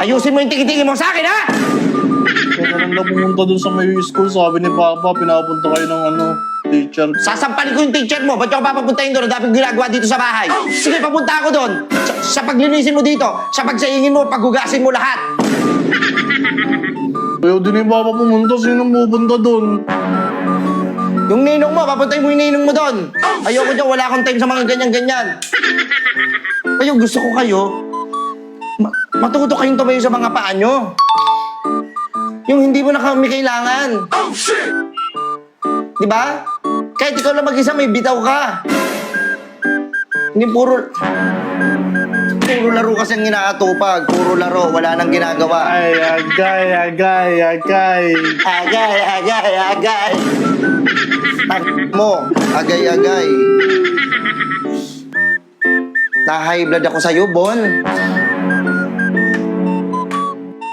Ayusin mo yung tingin-tingin mo sa akin, ha? Kaya lang na pumunta dun sa may school, sabi ni Papa, pinapunta kayo ng teacher. Sasampalin ko yung teacher mo. Ba't yung papapuntahin doon? Ang dami ginagawa dito sa bahay. Sige, papunta ako doon. Sa paglinisin mo dito, sa pagsaingin mo, paghugasin mo lahat. Kaya din yung Papa pumunta, sino pupunta dun? Yung ninong mo, papuntahin mo yung ninong mo doon. Ayoko dyan, wala akong time sa mga ganyan-ganyan. Kayo, gusto ko kayo, matuto kayong tumayo sa mga paa nyo. Yung hindi mo na kami kailangan. Di ba? Kahit ikaw lang mag-isa, may bitaw ka. Hindi puro laro kasi ang inaatupag. Puro laro, wala nang ginagawa. Ay, agay. Agay. Mo, agay. Na-high blood ako sa'yo, Bon.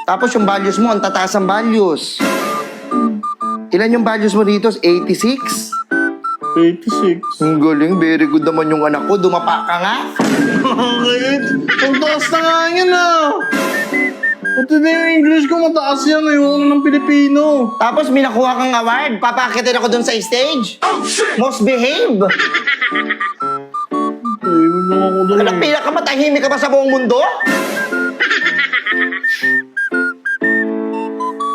Tapos yung values mo, ang tataas ang values. Ilan yung values mo dito? 86? 86. Ang galing, very good naman yung anak ko. Dumapa ka nga. Bakit? Ang taas na nga yan Pati na yung English ko, mataas yan. Ayoko ng Pilipino. Tapos may nakuha kang award. Papakitin ako dun sa stage. Most behave. Tahimik lang ako dun. Alam, pinakamatahimik ka ba sa buong mundo?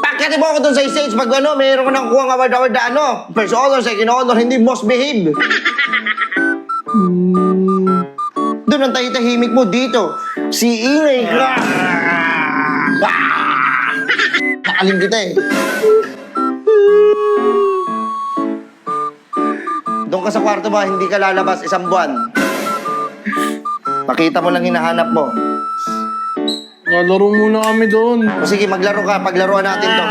Pakitin mo ako dun sa stage. Pag mayroon ko nakuha ang award na first honor, second honor, hindi most behave. Doon ang tahimik mo dito. Si Ingay ka. Nakalim kita Doon ka sa kwarto ba, hindi ka lalabas isang buwan. Pakita mo lang hinahanap mo. Kalaro muna kami doon. O sige, maglaro ka. Paglaruan natin to.